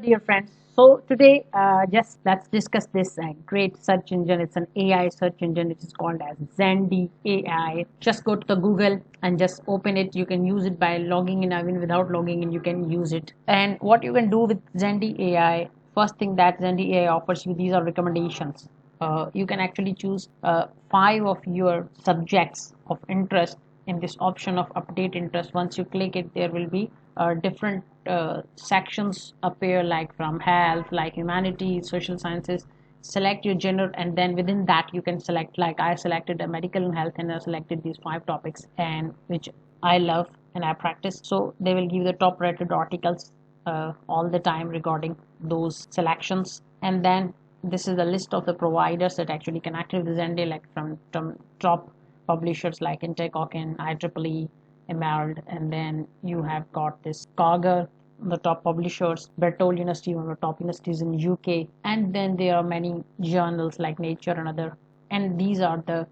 Dear friends, so today just let's discuss this great search engine. It's an AI search engine. It is called as Zendy AI. Just go to the Google and just open it. You can use it by logging in. Even without logging in, you can use it. And what you can do with Zendy AI, first thing that Zendy AI offers you, these are recommendations. You can actually choose 5 of your subjects of interest in this option of update interest. Once you click it, there will be different sections appear, like from health, like humanities, social sciences. Select your genre, and then within that you can select, like I selected a medical and health, and I selected these 5 topics and which I love and I practice. So they will give the top rated articles all the time regarding those selections. And then this is the list of the providers that actually connected with Zenday, like from top publishers like Intech, IEEE, Emerald, and then you have got this Kagar, the top publishers, Bertol University, one of the top universities in UK, and then there are many journals like Nature and other, and these are the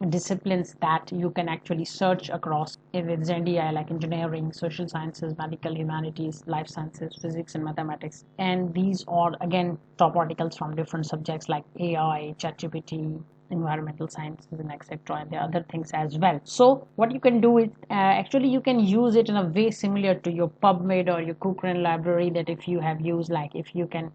disciplines that you can actually search across with Zendy AI, like engineering, social sciences, medical, humanities, life sciences, physics, and mathematics. And these are again top articles from different subjects like AI, ChatGPT, environmental sciences, and etc., and there are other things as well. So what you can do is actually you can use it in a way similar to your PubMed or your Cochrane library, that if you have used, like if you can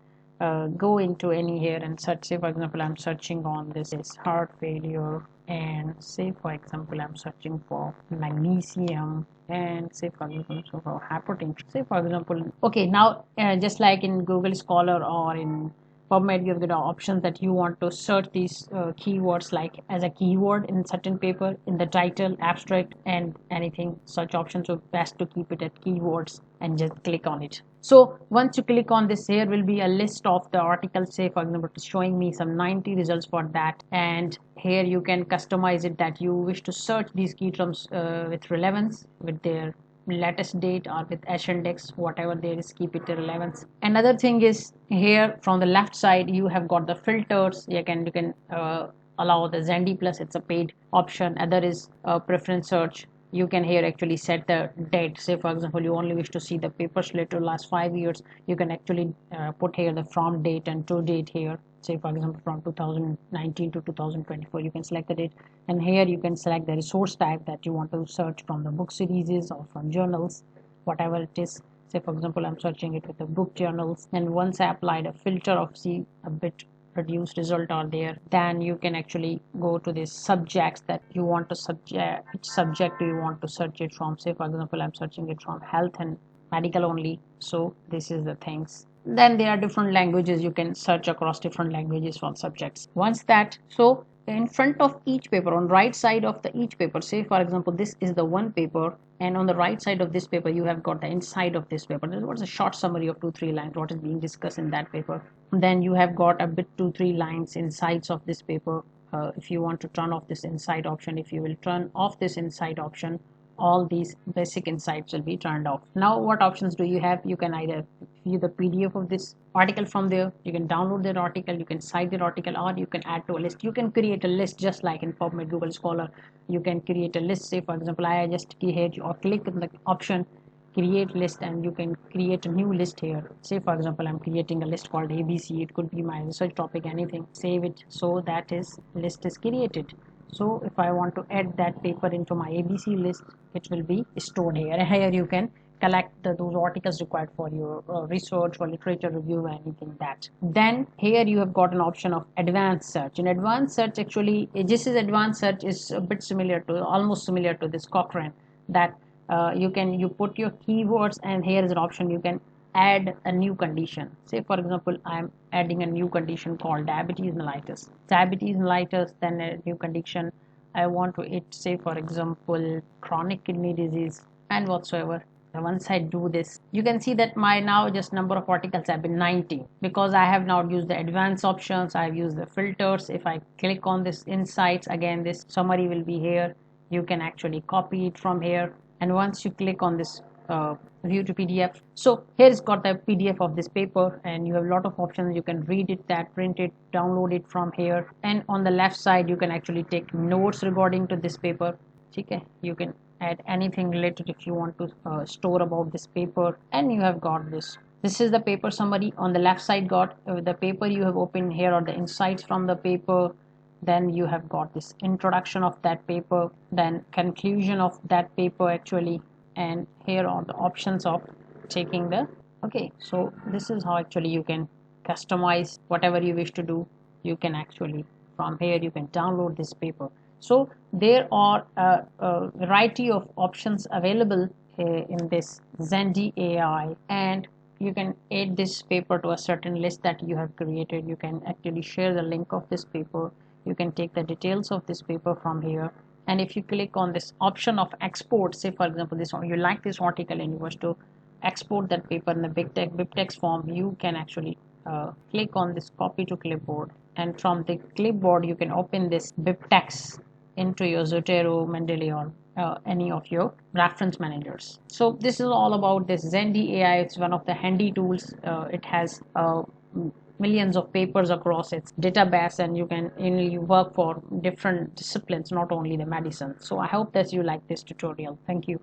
go into any here and search. Say for example, I'm searching on this is heart failure, and say for example I'm searching for magnesium, and say for example for hypertension, say for example. Okay, now just like in Google Scholar or in PubMed, you have got options that you want to search these keywords, like as a keyword in certain paper, in the title, abstract, and anything such options. So best to keep it at keywords and just click on it. So once you click on this, here will be a list of the articles. Say for example, it's showing me some 90 results for that, and here you can customize it that you wish to search these key terms with relevance, with their latest date, or with H index, whatever there is, keep it to relevance. Another thing is, here from the left side you have got the filters. You can allow the Zendy Plus, it's a paid option. Other is preference search. You can here actually set the date. Say for example, you only wish to see the papers related to last 5 years. You can actually put here the from date and to date here. Say for example, from 2019 to 2024, you can select the date, and here you can select the resource type that you want to search from, the book series or from journals, whatever it is. Say for example, I'm searching it with the book journals, and once I applied a filter of see a bit reduced result are there, then you can actually go to the subjects that you want to subject. Which subject do you want to search it from? Say for example, I'm searching it from health and medical only. So this is the things. Then there are different languages. You can search across different languages from subjects. Once that, so in front of each paper, on right side of the each paper, say for example this is the one paper, and on the right side of this paper you have got the inside of this paper. This was a short summary of 2-3 lines what is being discussed in that paper. Then you have got a bit 2-3 lines insides of this paper. If you want to turn off this inside option, if you will turn off this inside option, all these basic insights will be turned off. Now what options do you have? You can either view the PDF of this article from there, you can download that article, you can cite that article, or you can add to a list. You can create a list just like in PubMed, Google Scholar. You can create a list. Say for example, I just create or click on the option create list, and you can create a new list here. Say for example, I'm creating a list called ABC. It could be my research topic, anything. Save it, so that is list is created. So if I want to add that paper into my ABC list, it will be stored here. Here you can collect those articles required for your research or literature review, anything that. Then here you have got an option of advanced search. In advanced search, actually this is advanced search is a bit similar to, almost similar to this Cochrane, that you put your keywords, and here is an option you can add a new condition. Say for example, I'm adding a new condition called diabetes mellitus. Diabetes mellitus, then a new condition. I want to it, say for example, chronic kidney disease and whatsoever. And once I do this, you can see that my now just number of articles have been 90, because I have now used the advanced options. I've used the filters. If I click on this insights, again this summary will be here. You can actually copy it from here, and once you click on this view to PDF, so here it's got the PDF of this paper, and you have a lot of options. You can read it, that print it, download it from here, and on the left side you can actually take notes regarding to this paper. Okay, you can add anything related if you want to store about this paper, and you have got this this is the paper summary. On the left side got the paper you have opened, here are the insights from the paper, then you have got this introduction of that paper, then conclusion of that paper actually, and here are the options of taking the, okay, so this is how actually you can customize whatever you wish to do. You can actually, from here you can download this paper. So there are a variety of options available in this Zendy AI, and you can add this paper to a certain list that you have created. You can actually share the link of this paper. You can take the details of this paper from here, and if you click on this option of export, say for example this one, you like this article and you wish to export that paper in the BibTeX form, you can actually click on this copy to clipboard, and from the clipboard you can open this BibTeX into your Zotero, Mendeley, any of your reference managers. So this is all about this Zendy AI. It's one of the handy tools. It has millions of papers across its database, and you can you work for different disciplines, not only the medicine. So I hope that you like this tutorial. Thank you.